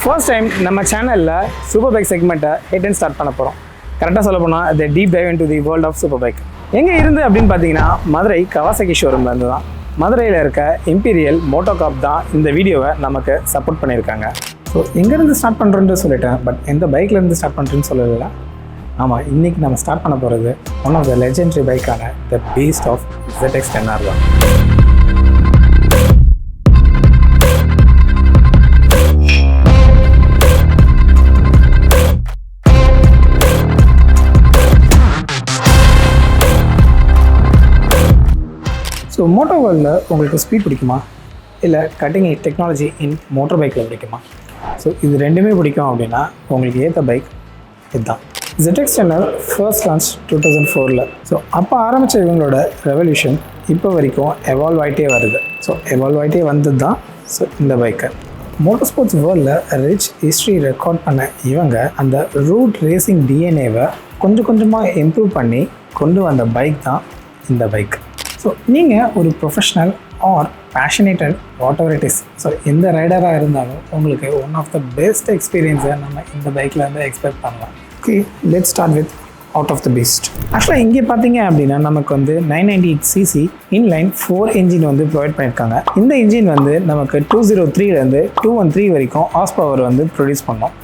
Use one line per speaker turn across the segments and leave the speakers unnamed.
First time நம்ம சேனலில் super bike செக்மெண்ட்டை ஹிட் அண்ட் ஸ்டார்ட் பண்ண போகிறோம். கரெக்டாக சொல்ல போனால் the deep dive into the world of super bike. எங்கே இருந்து அப்படின்னு பார்த்தீங்கன்னா மதுரை கவாசகி ஷோரூமில் இருந்து தான். மதுரையில் இருக்க இம்பீரியல் மோட்டோகாப் தான் இந்த வீடியோவை நமக்கு சப்போர்ட் பண்ணியிருக்காங்க. ஸோ எங்கேருந்து ஸ்டார்ட் பண்ணுறேன்னு சொல்லிட்டேன், பட் எந்த பைக்லேருந்து ஸ்டார்ட் பண்ணுறேன்னு சொல்லலை. ஆமாம், இன்றைக்கி நம்ம ஸ்டார்ட் பண்ண போகிறது ஒன் ஆஃப் த லெஜெண்டரி பைக்கான த பீஸ்ட் ஆஃப் ZX10r தான். ஸோ மோட்டோ வேர்ல்டில் உங்களுக்கு ஸ்பீட் பிடிக்குமா, இல்லை கட்டிங் டெக்னாலஜி இன் மோட்டர் பைக்கில் பிடிக்குமா? ஸோ இது ரெண்டுமே பிடிக்கும் அப்படின்னா உங்களுக்கு ஏற்ற பைக் இதுதான். ZX10r first launch 2004. ஸோ அப்போ ஆரம்பித்த இவங்களோட ரெவல்யூஷன் இப்போ வரைக்கும் எவால்வ் ஆகிட்டே வருது. ஸோ எவால்வ் ஆகிட்டே வந்தது தான் ஸோ இந்த பைக்கை. மோட்டர் ஸ்போர்ட்ஸ் வேர்ல்டில் ரிச் ஹிஸ்ட்ரி ரெக்கார்ட் பண்ண இவங்க அந்த ரூட் ரேசிங் டிஎன்ஏவை கொஞ்சம் கொஞ்சமாக இம்ப்ரூவ் பண்ணி கொண்டு வந்த பைக் தான் இந்த பைக். ஸோ நீங்கள் ஒரு professional or passionated whatever it is, so எந்த ரைடராக இருந்தாலும் உங்களுக்கு ஒன் ஆஃப் த பெஸ்ட் எக்ஸ்பீரியன்ஸை நம்ம இந்த பைக்கில் இருந்து எக்ஸ்பெக்ட் பண்ணலாம். Okay, let's start with out of the beast. ஆக்சுவலாக இங்கே பார்த்தீங்க அப்படின்னா நமக்கு வந்து 998cc இன்லைன் 4 இன்ஜின் வந்து ப்ரொவைட் பண்ணியிருக்காங்க. இந்த இன்ஜின் வந்து நமக்கு 203லேருந்து 213 வரைக்கும் ஹார்ஸ் பவர் வந்து ப்ரொடியூஸ் பண்ணோம்.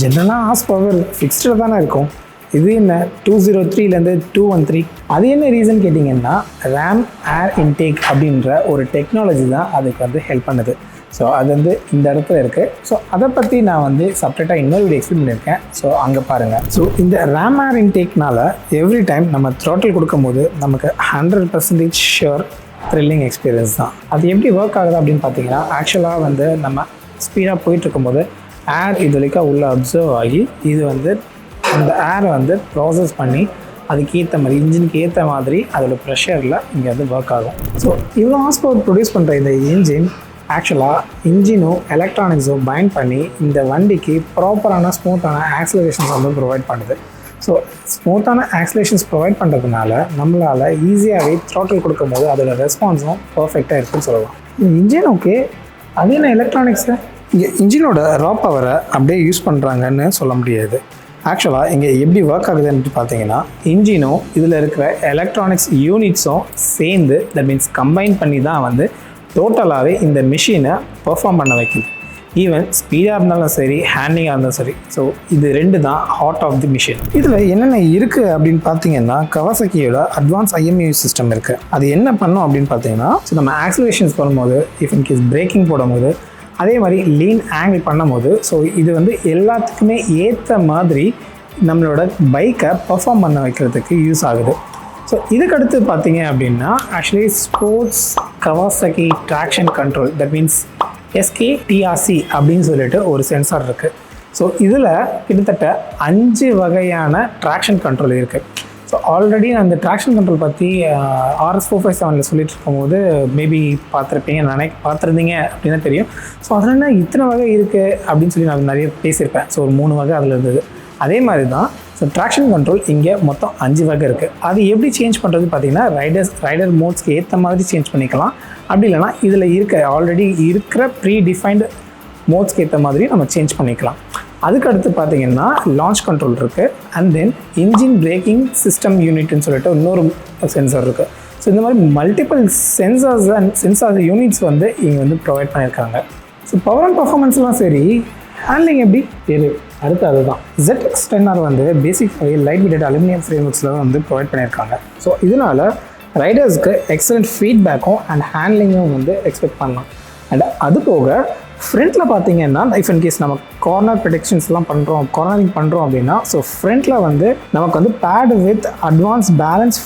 ஜென்ரலாக ஹார்ஸ் பவர் ஃபிக்ஸ்டில் தானே இருக்கும். இது என்ன 203லேருந்து 213? அது என்ன ரீசன் கேட்டிங்கன்னா ரேம் ஏர் இன்டேக் அப்படின்ற ஒரு டெக்னாலஜி தான் அதுக்கு வந்து ஹெல்ப் பண்ணுது. ஸோ அது வந்து இந்த இடத்துல இருக்குது. ஸோ அதை பற்றி நான் வந்து செப்பரேட்டாக இன்னொரு வீடியோ எக்ஸ்பிளைன் பண்ணியிருக்கேன். ஸோ அங்கே பாருங்கள். ஸோ இந்த ரேம் ஏர் இன்டேக்னால் எவ்ரி டைம் நம்ம த்ராட்டில் கொடுக்கும்போது நமக்கு 100% ஷுர் த்ரில்லிங் எக்ஸ்பீரியன்ஸ் தான். அது எப்படி ஒர்க் ஆகுது அப்படின்னு பார்த்தீங்கன்னா, ஆக்சுவலாக வந்து நம்ம ஸ்பீடாக போயிட்டுருக்கும்போது ஏர் இது வரைக்கும் உள்ளே அப்சர்வ் ஆகி இது வந்து அந்த ஏரை வந்து ப்ராசஸ் பண்ணி அதுக்கு ஏற்ற மாதிரி இன்ஜினுக்கு ஏற்ற மாதிரி அதோடய ப்ரெஷரில் இங்கே வந்து ஒர்க் ஆகும். ஸோ இவ்வளோ ஹார்ஸ் பவர் ப்ரொடியூஸ் பண்ணுற இந்த இன்ஜின் ஆக்சுவலாக இன்ஜினும் எலக்ட்ரானிக்ஸும் பைண்ட் பண்ணி இந்த வண்டிக்கு ப்ராப்பரான ஸ்மூத்தான ஆக்சிலரேஷன்ஸ் வந்து ப்ரொவைட் பண்ணுது. ஸோ ஸ்மூத்தான ஆக்சிலேஷன்ஸ் ப்ரொவைட் பண்ணுறதுனால நம்மளால் ஈஸியாகவே த்ராட்டில் கொடுக்கும் போது அதோட ரெஸ்பான்ஸும் பர்ஃபெக்டாக இருக்குன்னு சொல்லலாம். இன்ஜின் ஓகே, அது என்ன எலக்ட்ரானிக்ஸு? இங்கே இன்ஜினோட ரா பவரை அப்படியே யூஸ் பண்ணுறாங்கன்னு சொல்ல முடியாது. ஆக்சுவலாக இங்கே எப்படி ஒர்க் ஆகுதுன்னு பார்த்தீங்கன்னா, இன்ஜினும் இதில் இருக்கிற எலக்ட்ரானிக்ஸ் யூனிட்ஸும் சேர்ந்து தட் மீன்ஸ் கம்பைன் பண்ணி தான் வந்து டோட்டலாகவே இந்த மிஷினை பெர்ஃபார்ம் பண்ண வைக்குது. ஈவன் ஸ்பீடாக இருந்தாலும் சரி, ஹேண்டிங்காக இருந்தாலும் சரி. ஸோ இது ரெண்டு தான் ஹார்ட் ஆஃப் தி மிஷின். இதில் என்னென்ன இருக்குது அப்படின்னு பார்த்தீங்கன்னா, கவாசகியோட அட்வான்ஸ் IMU சிஸ்டம் இருக்குது. அது என்ன பண்ணும் அப்படின்னு பார்த்தீங்கன்னா, ஸோ நம்ம ஆக்சிலரேஷன்ஸ் பண்ணும்போது இஃப் இன்கேஸ் பிரேக்கிங் போடும்போது அதே மாதிரி லீன் ஆங்கிள் பண்ணும்போது ஸோ இது வந்து எல்லாத்துக்குமே ஏற்ற மாதிரி நம்மளோட பைக்கை பர்ஃபார்ம் பண்ண வைக்கிறதுக்கு யூஸ் ஆகுது. ஸோ இதுக்கடுத்து பார்த்தீங்க அப்படின்னா actually sports Kawasaki traction control, that means SKTRC அப்படின்னு சொல்லிட்டு ஒரு சென்சார் இருக்குது. ஸோ இதில் கிட்டத்தட்ட 5 வகையான ட்ராக்ஷன் கண்ட்ரோல் இருக்குது. ஸோ ஆல்ரெடி நான் இந்த ட்ராக்ஷன் கண்ட்ரோல் பற்றி RS457 சொல்லிட்டு இருக்கும்போது மேபி பார்த்துருந்தீங்க அப்படின்னா தெரியும். ஸோ அதில் என்ன இத்தனை வகை இருக்குது அப்படின்னு சொல்லி நான் நிறைய பேசியிருப்பேன். ஸோ ஒரு 3 வகை அதில் இருந்தது. அதே மாதிரி தான் ஸோ ட்ராக்ஷன் கண்ட்ரோல் இங்கே மொத்தம் 5 வகை இருக்குது. அது எப்படி சேஞ்ச் பண்ணுறது பார்த்தீங்கன்னா, ரைடர் மோட்ஸ்க்கு ஏற்ற மாதிரி சேஞ்ச் பண்ணிக்கலாம். அப்படி இல்லைனா இதில் ஆல்ரெடி இருக்கிற ப்ரீ டிஃபைன்டு மோட்ஸ்க்கு ஏற்ற மாதிரி நம்ம சேஞ்ச் பண்ணிக்கலாம். அதுக்கடுத்து பார்த்தீங்கன்னா லான்ச் கண்ட்ரோல் இருக்குது. And then engine braking system யூனிட்னு சொல்லிட்டு இன்னொரு சென்சார் இருக்குது. ஸோ இந்த மாதிரி மல்டிபிள் சென்சார் யூனிட்ஸ் வந்து இங்கே வந்து ப்ரொவைட் பண்ணியிருக்காங்க. ஸோ பவர் அண்ட் பர்ஃபார்மன்ஸ்லாம் சரி, ஹேண்ட்லிங் எப்படி அடுத்து அதுதான். ZX10r வந்து பேசிக்காகவே லைட் வெயிட்டட் அலுமினியம் ஃப்ரேம்ஒர்க்ஸில் வந்து ப்ரொவைட் பண்ணியிருக்காங்க. ஸோ இதனால் ரைடர்ஸ்க்கு எக்ஸலண்ட் ஃபீட்பேக்கும் அண்ட் ஹேண்ட்லிங்கும் வந்து எக்ஸ்பெக்ட் பண்ணலாம். அண்ட் அது போக ஃப்ரண்ட்டில் பார்த்தீங்கன்னா இஃப் இன்கேஸ் நம்ம கார்னர் ப்ரொடெக்ஷன்ஸ்லாம் கார்னரிங் பண்ணுறோம் அப்படின்னா ஸோ ஃப்ரண்ட்டில் வந்து நமக்கு வந்து pad with advance balance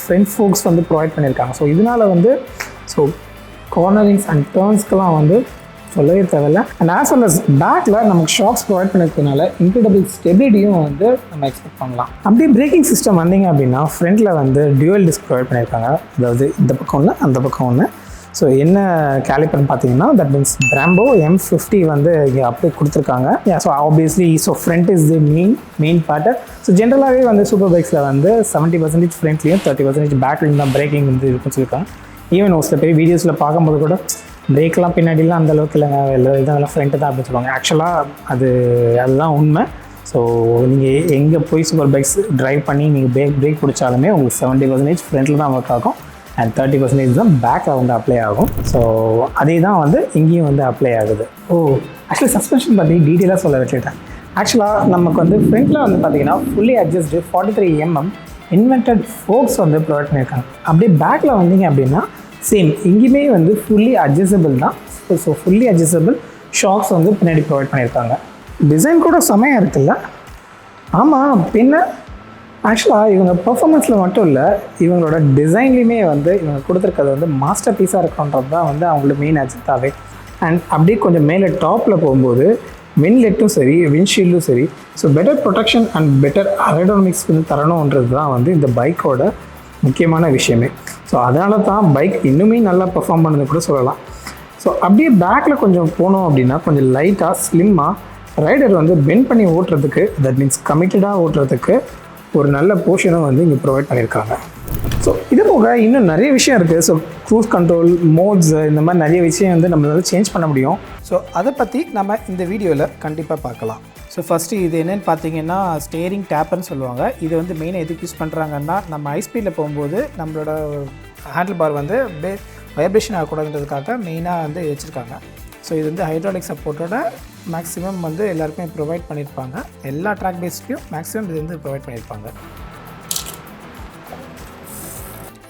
front forks வந்து ப்ரொவைட் பண்ணியிருக்காங்க. ஸோ இதனால் வந்து ஸோ கார்னரிங்ஸ் அண்ட் டர்ன்ஸ்க்கெலாம் வந்து சொல்லவே தேவையில்ல. அண்ட் ஆஸ் வெல் அஸ் பேக்கில் நமக்கு ஷாக்ஸ் ப்ரொவைட் பண்ணியிருக்கனால இன்க்ரெடிபிள் ஸ்டெபிலிட்டியும் வந்து நம்ம எக்ஸ்பெக்ட் பண்ணலாம். அப்படியே பிரேக்கிங் சிஸ்டம் வந்தீங்க அப்படின்னா ஃப்ரண்ட்டில் வந்து டியூவல் டிஸ்க் ப்ரொவைட் பண்ணியிருக்காங்க. அதாவது இந்த பக்கம் ஒன்று, அந்த பக்கம் ஒன்று. ஸோ என்ன கேலிப்பர்னு பார்த்தீங்கன்னா தட் மீன்ஸ் Brembo M50 வந்து இங்கே அப்படியே கொடுத்துருக்காங்க. So obviously so front is the main part. So ஜென்ரலாகவே வந்து சூப்பர் பைக்ஸில் வந்து 70% ஃப்ரண்ட்லேயும் 30% பேக்லேயும் தான் பிரேக்கிங் வந்து இருக்குன்னு சொல்லியிருக்காங்க. ஈவன் ஒரு சில பெரிய வீடியோஸில் பார்க்கும்போது கூட பிரேக்கெலாம் பின்னாடிலாம் அந்தளவுக்கு இல்லைங்க, இதெல்லாம் ஃப்ரண்ட்டு தான் அப்படின்னு சொல்லுவாங்க. ஆக்சுவலாக அதுதான் உண்மை. ஸோ நீங்கள் எங்கே போய் சூப்பர் பைக்ஸ் ட்ரைவ் பண்ணி நீங்கள் பிரேக் பிடிச்சாலுமே உங்களுக்கு 70% ஃப்ரண்ட்டில் தான் ஒர்க் ஆகும் அண்ட் 30% தான் பேக்கில் வந்து அப்ளை ஆகும். ஸோ அதே தான் வந்து இங்கேயும் வந்து அப்ளை ஆகுது. ஆக்சுவலி சஸ்பென்ஷன் பற்றி டீட்டெயிலாக சொல்ல வச்சுக்கிட்டேன். ஆக்சுவலாக நமக்கு வந்து ஃப்ரண்ட்டில் வந்து பார்த்தீங்கன்னா ஃபுல்லி அட்ஜஸ்டு 43 mm இன்வெர்டட் ஃபோக்ஸ் வந்து ப்ரொவைட் பண்ணியிருக்காங்க. அப்படியே பேக்கில் வந்தீங்க அப்படின்னா சேம் இங்கேயுமே வந்து ஃபுல்லி அட்ஜஸ்டபிள் தான். ஸோ ஃபுல்லி அட்ஜஸ்டபிள் ஷாக்ஸ் வந்து பின்னாடி ப்ரொவைட் பண்ணியிருக்காங்க. டிசைன் கூட செமையாக இருக்குல்ல? ஆமாம், பின்ன ஆக்சுவலாக இவங்க பர்ஃபார்மன்ஸில் மட்டும் இல்லை, இவங்களோட டிசைன்லேயுமே வந்து இவங்க கொடுத்துருக்கிறது வந்து மாஸ்டர் பீஸாக இருக்கணுன்றது தான் வந்து அவங்களுக்கு மெயின் அஜெண்டாவே. அண்ட் அப்படியே கொஞ்சம் மேலே டாப்பில் போகும்போது வின்லெட்டும் சரி விண்ட்ஷீல்டும் சரி, so better protection and better aerodynamics வந்து தரணுன்றது தான் வந்து இந்த பைக்கோட முக்கியமான விஷயமே. ஸோ அதனால தான் பைக் இன்னுமே நல்லா பெர்ஃபார்ம் பண்ணது கூட சொல்லலாம். ஸோ அப்படியே பேக்கில் கொஞ்சம் போனோம் அப்படின்னா கொஞ்சம் லைட்டாக ஸ்லிம்மாக ரைடர் வந்து பெண்ட் பண்ணி ஓட்டுறதுக்கு, தட் மீன்ஸ் கமிட்டடாக ஓட்டுறதுக்கு ஒரு நல்ல போர்ஷனும் வந்து இங்கே ப்ரொவைட் பண்ணியிருக்காங்க. ஸோ இது போக இன்னும் நிறைய விஷயம் இருக்குது. ஸோ க்ரூஸ் கண்ட்ரோல், மோட்ஸ், இந்த மாதிரி நிறைய விஷயம் வந்து நம்மளால் சேஞ்ச் பண்ண முடியும். ஸோ அதை பற்றி நம்ம இந்த வீடியோவில் கண்டிப்பாக பார்க்கலாம். ஸோ ஃபஸ்ட்டு இது என்னென்னு பார்த்தீங்கன்னா ஸ்டேரிங் டேப்பர்னு சொல்லுவாங்க. இது வந்து மெயினாக எதுக்கு யூஸ் பண்ணுறாங்கன்னா, நம்ம ஹை ஸ்பீடில் போகும்போது நம்மளோட ஹேண்டில் பார் வந்து வைப்ரேஷன் ஆகக்கூடாதுன்றதுக்காக மெயினாக வந்து வச்சுருக்காங்க. ஸோ இது வந்து ஹைட்ராலிக் சப்போர்ட்டோட மேக்ஸிமம் வந்து எல்லாருக்குமே ப்ரொவைட் பண்ணியிருப்பாங்க. எல்லா ட்ராக் பேஸ்லையும் மேக்ஸிமம் இது வந்து ப்ரொவைட் பண்ணியிருப்பாங்க.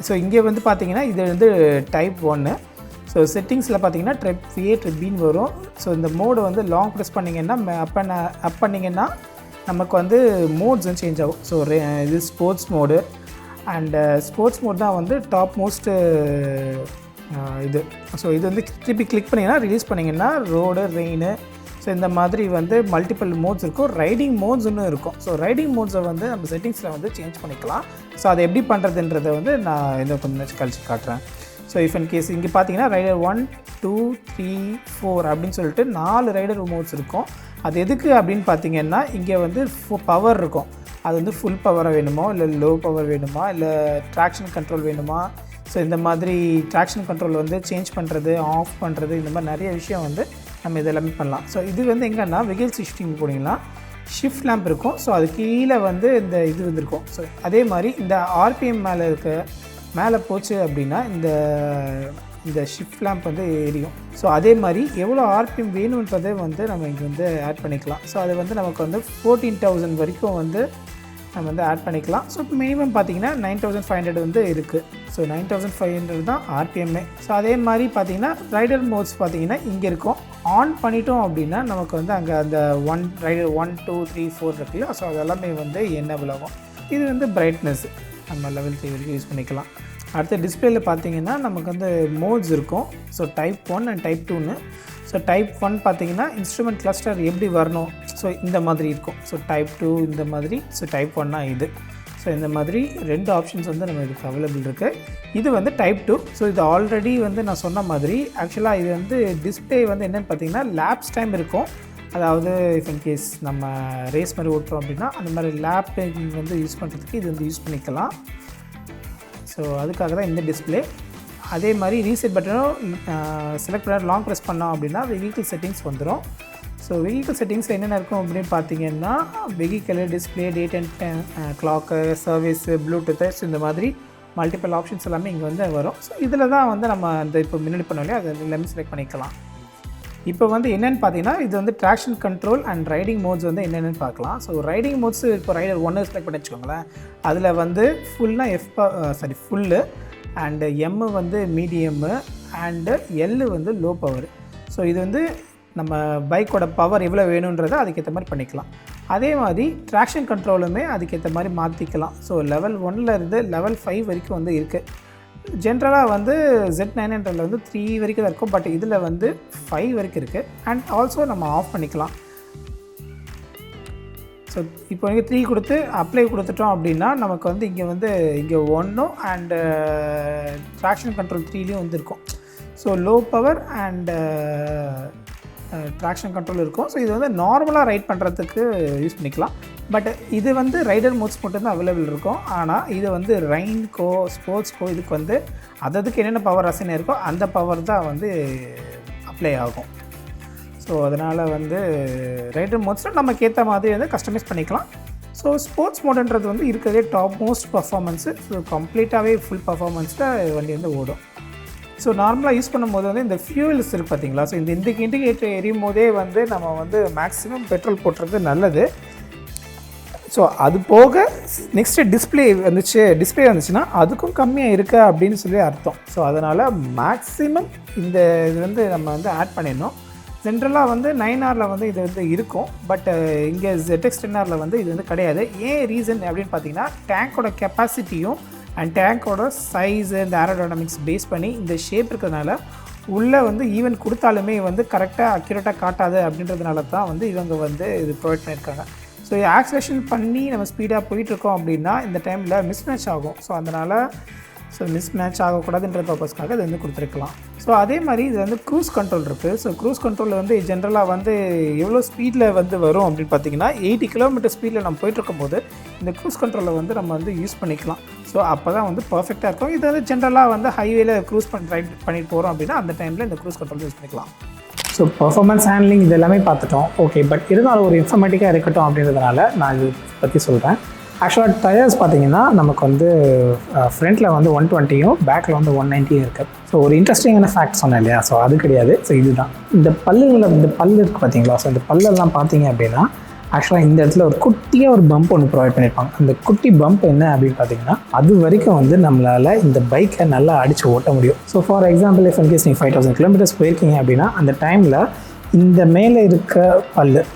ஸோ இங்கே வந்து பார்த்தீங்கன்னா இது வந்து டைப் 1. ஸோ செட்டிங்ஸில் பார்த்தீங்கன்னா ட்ரிப் A ட்ரிப் Bன்னு வரும். ஸோ இந்த மோடை வந்து லாங் ப்ரெஸ் பண்ணிங்கன்னா அப் பண்ணிங்கன்னா நமக்கு வந்து மோட்ஸ் வந்து சேஞ்ச் ஆகும். ஸோ இது sports mode and sports mode தான் வந்து டாப் மோஸ்ட்டு இது. ஸோ இது வந்து திருப்பி கிளிக் பண்ணிங்கன்னா ரிலீஸ் பண்ணிங்கன்னா ரோடு, ரெயின், ஸோ இந்த மாதிரி வந்து மல்டிபிள் மோட்ஸ் இருக்கும். ரைடிங் மோட்ஸ்ன்னு இருக்கும். ஸோ ரைடிங் மோட்ஸை வந்து நம்ம செட்டிங்ஸில் வந்து சேஞ்ச் பண்ணிக்கலாம். ஸோ அதை எப்படி பண்ணுறதுன்றதை வந்து நான் இன்னும் கொஞ்சம் கழிச்சு காட்டுறேன். ஸோ இஃப் இன் கேஸ் இங்கே பார்த்தீங்கன்னா ரைடர் 1, 2, 3, 4 அப்படின்னு சொல்லிட்டு 4 ரைடர் மோட்ஸ் இருக்கும். அது எதுக்கு அப்படின்னு பார்த்தீங்கன்னா இங்கே வந்து பவர் இருக்கும். அது வந்து ஃபுல் பவராக வேணுமா, இல்லை லோ பவர் வேணுமா, இல்லை ட்ராக்ஷன் கண்ட்ரோல் வேணுமா, ஸோ இந்த மாதிரி ட்ராக்ஷன் கண்ட்ரோல் வந்து சேஞ்ச் பண்ணுறது, ஆஃப் பண்ணுறது, இந்த மாதிரி நிறைய விஷயம் வந்து நம்ம இதெல்லாமே பண்ணலாம். ஸோ இது வந்து எங்கன்னா வெஹிக்கிள் ஷிஃப்டிங் போனீங்கன்னா ஷிஃப்ட் லேம்ப் இருக்கும். ஸோ அது கீழே வந்து இந்த இது வந்துருக்கும். ஸோ அதே மாதிரி இந்த ஆர்பிஎம் மேலே போச்சு அப்படின்னா இந்த ஷிஃப்ட் லேம்ப் வந்து எரியும். ஸோ அதே மாதிரி எவ்வளோ ஆர்பிஎம் வேணுன்றதை வந்து நம்ம இங்கே வந்து ஆட் பண்ணிக்கலாம். ஸோ அது வந்து நமக்கு வந்து 14,000 வரைக்கும் வந்து நம்ம வந்து ஆட் பண்ணிக்கலாம். ஸோ இப்போ மினிமம் பார்த்தீங்கன்னா 9,500 வந்து இருக்குது. ஸோ 9,500 தான் ஆர்பிஎம்ஏ. ஸோ அதே மாதிரி பார்த்தீங்கன்னா ரைடர் மோட்ஸ் பார்த்தீங்கன்னா இங்கே இருக்கும். ஆன் பண்ணிட்டோம் அப்படின்னா நமக்கு வந்து அங்கே அந்த ரைடர் 1, 2, 3, 4 இருக்குல்ல. ஸோ அதெல்லாமே வந்து என்னபிள் ஆகும். இது வந்து பிரைட்னஸ் நம்ம லெவல் 3 வரைக்கும் யூஸ் பண்ணிக்கலாம். அடுத்த டிஸ்பிளேல பார்த்தீங்கன்னா நமக்கு வந்து மோட்ஸ் இருக்கும். ஸோ டைப் 1 அண்ட் டைப் 2ன்னு. ஸோ டைப் 1 பார்த்தீங்கன்னா இன்ஸ்ட்ருமெண்ட் கிளஸ்டர் எப்படி வரணும், ஸோ இந்த மாதிரி இருக்கும். ஸோ டைப் 2 இந்த மாதிரி. ஸோ டைப் 1னா இது. ஸோ இந்த மாதிரி 2 ஆப்ஷன்ஸ் வந்து நம்ம இதுக்கு அவைலபிள் இருக்குது. இது வந்து டைப் 2. ஸோ இது ஆல்ரெடி வந்து நான் சொன்ன மாதிரி ஆக்சுவலாக இது வந்து டிஸ்பிளே வந்து என்னென்னு பார்த்தீங்கன்னா லேப்ஸ் டைம் இருக்கும். அதாவது இஃப் இன் கேஸ் நம்ம ரேஸ் மாதிரி ஓட்டுறோம் அப்படின்னா அந்த மாதிரி லேப்பிங் வந்து யூஸ் பண்ணுறதுக்கு இது வந்து யூஸ் பண்ணிக்கலாம். ஸோ அதுக்காக தான் இந்த டிஸ்பிளே. அதே மாதிரி ரீசெட் பட்டனும் செலக்ட் பண்ண லாங் ப்ரெஸ் பண்ணோம் அப்படின்னா வெஹிக்கிள் செட்டிங்ஸ் வந்துடும். ஸோ வெஹிக்கிள் செட்டிங்ஸில் என்னென்ன இருக்கும் அப்படின்னு பார்த்தீங்கன்னா vehicle, display, date and clock, service, bluetooth, so இந்த மாதிரி மல்டிபிள் ஆப்ஷன்ஸ் எல்லாமே இங்கே வந்து வரும். ஸோ இதில் தான் வந்து நம்ம இந்த இப்போ முன்னாடி பண்ணோம் இல்லையா, அது எல்லாமே செலக்ட் பண்ணிக்கலாம். இப்போ வந்து என்னென்னு பார்த்தீங்கன்னா இது வந்து traction control and riding modes வந்து என்னென்னு பார்க்கலாம். ஸோ ரைடிங் மோட்ஸ் இப்போ ரைடர் 1 செலக்ட் பண்ணி வச்சுக்கோங்களேன். அதில் வந்து ஃபுல்லு அண்டு எம்மு வந்து மீடியம்மு அண்டு எல்லு வந்து லோ பவர். ஸோ இது வந்து நம்ம பைக்கோட பவர் எவ்வளோ வேணுன்றதை அதுக்கேற்ற மாதிரி பண்ணிக்கலாம். அதே மாதிரி ட்ராக்ஷன் கண்ட்ரோலுமே அதுக்கேற்ற மாதிரி மாற்றிக்கலாம். ஸோ லெவல் 1ல் இருந்து லெவல் 5 வரைக்கும் வந்து இருக்குது. ஜென்ரலாக வந்து Z900 வந்து 3 வரைக்கும் தான் இருக்கும். பட் இதில் வந்து 5 வரைக்கும் இருக்குது. அண்ட் ஆல்சோ நம்ம ஆஃப் பண்ணிக்கலாம். ஸோ இப்போ நீங்கள் 3 கொடுத்து அப்ளை கொடுத்துட்டோம் அப்படின்னா நமக்கு வந்து இங்கே 1 அண்டு ட்ராக்ஷன் கண்ட்ரோல் 3லேயும் வந்து இருக்கும். So low power and traction control இருக்கும். ஸோ இது வந்து நார்மலாக ரைட் பண்ணுறதுக்கு யூஸ் பண்ணிக்கலாம். பட் இது வந்து ரைடர் மோட்ஸ் மட்டும்தான் அவைலபிள் இருக்கும். ஆனால் இது வந்து ரைன்கோ ஸ்போர்ட்ஸ்க்கோ இதுக்கு வந்து அதுக்கு என்னென்ன பவர் அசைன் இருக்கோ அந்த பவர் தான் வந்து அப்ளை ஆகும். ஸோ அதனால் வந்து ரைடர் மோட்ஸில் நமக்கு ஏற்ற மாதிரி வந்து கஸ்டமைஸ் பண்ணிக்கலாம். ஸோ ஸ்போர்ட்ஸ் மோடுன்றது வந்து இருக்கிறதே டாப் மோஸ்ட் பர்ஃபார்மன்ஸு. ஸோ கம்ப்ளீட்டாகவே ஃபுல் பர்ஃபார்மன்ஸில் வண்டி வந்து ஓடும். ஸோ நார்மலாக யூஸ் பண்ணும்போது வந்து இந்த ஃபியூல்ஸ் இருக்குது பார்த்தீங்களா, ஸோ இந்த இண்டிகேட்டர் எரியும் போதே வந்து நம்ம வந்து மேக்ஸிமம் பெட்ரோல் போட்டுறது நல்லது. ஸோ அது போக நெக்ஸ்ட்டு டிஸ்பிளே வந்துச்சுன்னா அதுக்கும் கம்மியாக இருக்கா அப்படின்னு சொல்லி அர்த்தம். ஸோ அதனால் மேக்ஸிமம் இந்த இது வந்து நம்ம வந்து ஆட் பண்ணிடணும். ஜென்ரலாக வந்து 9R வந்து இது வந்து இருக்கும். பட் இங்கே ZX10R வந்து இது வந்து கிடையாது. ஏன் ரீசன் அப்படின்னு பார்த்தீங்கன்னா டேங்கோட கெப்பாசிட்டியும் அண்ட் டேங்கோட சைஸு இந்த ஏரோடைனமிக்ஸ் பேஸ் பண்ணி இந்த ஷேப் இருக்கிறதுனால உள்ளே வந்து ஈவன் கொடுத்தாலுமே வந்து கரெக்டாக அக்யூரேட்டாக காட்டாது அப்படின்றதுனால தான் வந்து இவங்க வந்து இது ப்ரொவைட் பண்ணியிருக்காங்க. ஸோ ஆக்சிலேஷன் பண்ணி நம்ம ஸ்பீடாக போயிட்டுருக்கோம் அப்படின்னா இந்த டைமில் மிஸ்மேட்ச் ஆகும். ஸோ அதனால் மிஸ்மேட்ச் ஆகக்கூடாதுன்ற பர்பஸ்க்காக இது வந்து கொடுத்துருக்கலாம். ஸோ அதே மாதிரி இது வந்து க்ரூஸ் கண்ட்ரோல் இருக்குது. ஸோ க்ரூஸ் கண்ட்ரோலில் வந்து ஜென்ரலாக வந்து எவ்வளோ ஸ்பீடில் வந்து வரும் அப்படின்னு பார்த்தீங்கன்னா 80 கிலோமீட்டர் ஸ்பீடில் நம்ம போயிட்டுருக்கும் போது இந்த க்ரூஸ் கண்ட்ரோலை வந்து நம்ம வந்து யூஸ் பண்ணிக்கலாம். ஸோ அப்போ தான் வந்து பர்ஃபெக்டாக இருக்கும். இது வந்து ஜென்ரலாக வந்து ஹைவேல க்ரூஸ் ரைட் பண்ணிட்டு போகிறோம் அப்படின்னா அந்த டைமில் இந்த க்ரூஸ் கண்ட்ரோல் யூஸ் பண்ணிக்கலாம். ஸோ பர்ஃபார்மன்ஸ் ஹேண்ட்லிங் இது எல்லாமே பார்த்துட்டோம். ஓகே, பட் இருந்தாலும் ஒரு இன்ஃபர்மேட்டிக்காக இருக்கட்டும் அப்படின்றதுனால நான் இது பற்றி சொல்கிறேன். ஆக்சுவலாக டயர்ஸ் பார்த்தீங்கன்னா நமக்கு வந்து ஃப்ரண்ட்டில் வந்து 120யும் பேக்கில் வந்து 190யும் இருக்குது. ஸோ ஒரு இன்ட்ரெஸ்டிங்கான ஃபேக்ட் சொன்னேன் இல்லையா, ஸோ அது கிடையாது. ஸோ இதுதான் இந்த பல்லு இருக்குது பார்த்தீங்களா. ஸோ இந்த பல்லெல்லாம் பார்த்தீங்க அப்படின்னா ஆக்சுவலாக இந்த இடத்துல ஒரு குட்டியாக ஒரு பம்ப் ஒன்று ப்ரொவைட் பண்ணியிருப்பாங்க. அந்த குட்டி பம்ப் என்ன அப்படின்னு பார்த்தீங்கன்னா அது வரைக்கும் வந்து நம்மளால் இந்த பைக்கை நல்லா அடித்து ஓட்ட முடியும். ஸோ ஃபார் எக்ஸாம்பிள் இன்கேஸ் நீங்கள் 5000 கிலோமீட்டர்ஸ் போயிருக்கீங்க அப்படின்னா அந்த டைமில் இந்த மேலே இருக்க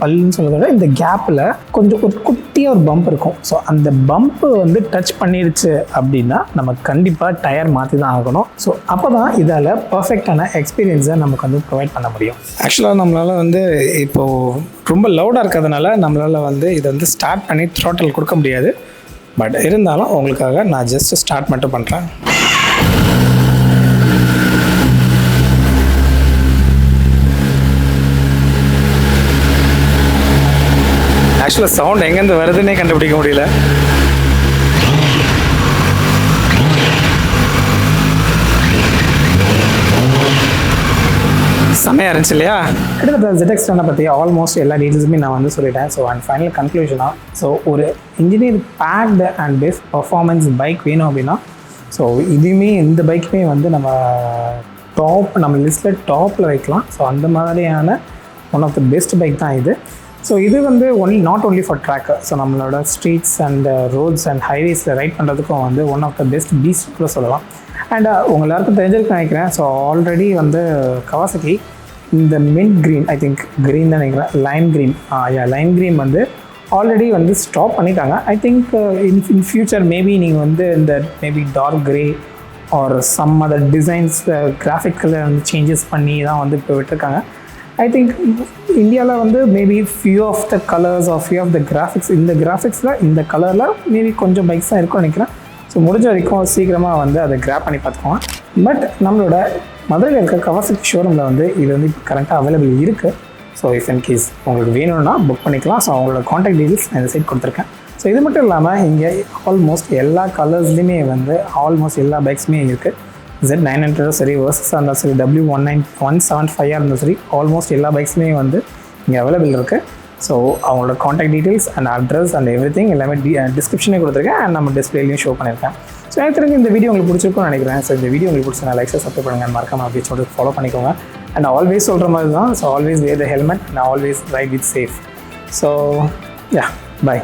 பல்லுன்னு சொல்கிறத இந்த கேப்பில் கொஞ்சம் ஒரு குட்டியாக ஒரு பம்ப் இருக்கும். ஸோ அந்த பம்ப்பு வந்து டச் பண்ணிடுச்சு அப்படின்னா நம்ம கண்டிப்பாக டயர் மாற்றி தான் ஆகணும். ஸோ அப்போ தான் இதால் பர்ஃபெக்டான எக்ஸ்பீரியன்ஸை நமக்கு வந்து ப்ரொவைட் பண்ண முடியும். ஆக்சுவலாக நம்மளால் வந்து இப்போது ரொம்ப லவுடாக இருக்கிறதுனால நம்மளால் வந்து இதை வந்து ஸ்டார்ட் பண்ணி த்ரோட்டல் கொடுக்க முடியாது. பட் இருந்தாலும் உங்களுக்காக நான் ஜஸ்ட் ஸ்டார்ட் மட்டும் பண்ணுறேன். ஆக்சுவலாக சவுண்ட் எங்கேருந்து வருதுன்னே கண்டுபிடிக்க முடியல. செம்மையாக இருந்துச்சு இல்லையா. கிட்டத்தட்ட ZX10 பற்றி ஆல்மோஸ்ட் எல்லா டீட்டெயில்ஸுமே நான் வந்து சொல்லிட்டேன். ஸோ அண்ட் ஃபைனல் கன்க்ளூஷனாக ஸோ ஒரு engineer packed and best performance bike வேணும் அப்படின்னா ஸோ இதுவுமே இந்த பைக்குமே வந்து நம்ம லிஸ்ட்டில் டாப்பில் வைக்கலாம். ஸோ அந்த மாதிரியான one of the best bike தான் இது. ஸோ இது வந்து not only for track. So நம்மளோட ஸ்ட்ரீட்ஸ் அண்ட் ரோட்ஸ் அண்ட் ஹைவேஸில் ரைட் பண்ணுறதுக்கும் வந்து one of the best beast கூட சொல்லலாம். அண்ட் உங்கள் எல்லாருக்கும் தெரிஞ்சிருக்கு நினைக்கிறேன். ஸோ ஆல்ரெடி வந்து கவாசகி இந்த mint green I think green தான் நினைக்கிறேன் லைம் க்ரீன் வந்து ஆல்ரெடி வந்து ஸ்டாப் பண்ணிட்டாங்க. I think in future maybe நீங்கள் வந்து இந்த maybe dark grey R some other designs கிராஃபிக்கில் வந்து சேஞ்சஸ் பண்ணி தான் வந்து இப்போ விட்டுருக்காங்க. ஐ திங்க் இந்தியாவில் வந்து maybe few of the colours or few of the graphics இந்த கலரில் மேபி கொஞ்சம் பைக்ஸ் தான் இருக்கும்னு நினைக்கிறேன். ஸோ முடிஞ்ச வரைக்கும் சீக்கிரமாக வந்து அதை கிராப் பண்ணி பார்த்துக்கோங்க. பட் நம்மளோட மதுரையில் இருக்க கவாசகி ஷோரூமில் வந்து இது வந்து இப்போ கரெக்டாக அவைலபிள் இருக்குது. ஸோ இஃப் இன் கேஸ் உங்களுக்கு வேணும்னா புக் பண்ணிக்கலாம். ஸோ அவங்களோட காண்டாக்ட் டீட்டெயில்ஸ் நான் இந்த சைட் கொடுத்துருக்கேன். ஸோ இது மட்டும் இல்லாமல் இங்கே ஆல்மோஸ்ட் எல்லா கலர்ஸ்லையுமே வந்து ஆல்மோஸ்ட் எல்லா பைக்ஸுமே இருக்குது. Z900 சரி, வர்சஸாக இருந்தாலும் சரி, W175 இருந்தாலும் சரி, ஆல்மோஸ்ட் எல்லா பைக்ஸுமே வந்து இங்கே அவைலபிள் இருக்குது. ஸோ அவங்களோட contact details and address and everything எல்லாமே டிஸ்கிரிப்ஷனே கொடுத்துருக்கேன் அண்ட் நம்ம டிஸ்பிளேலையும் ஷோ பண்ணியிருக்கேன். ஸோ எனக்கு தெரிஞ்சு இந்த வீடியோ உங்களுக்கு பிடிச்சிருக்கும்னு நினைக்கிறேன். ஸோ இந்த வீடியோ உங்களுக்கு பிடிச்சா லைக் சப்ஸ்கிரைப் பண்ணுங்கள், மறக்காம அப்படி சொல்லிட்டு ஃபாலோ பண்ணிக்கோங்க. அண்ட் ஆல்வேஸ் சொல்கிற மாதிரி தான், so always wear the helmet and always ride with safe. So yeah, by.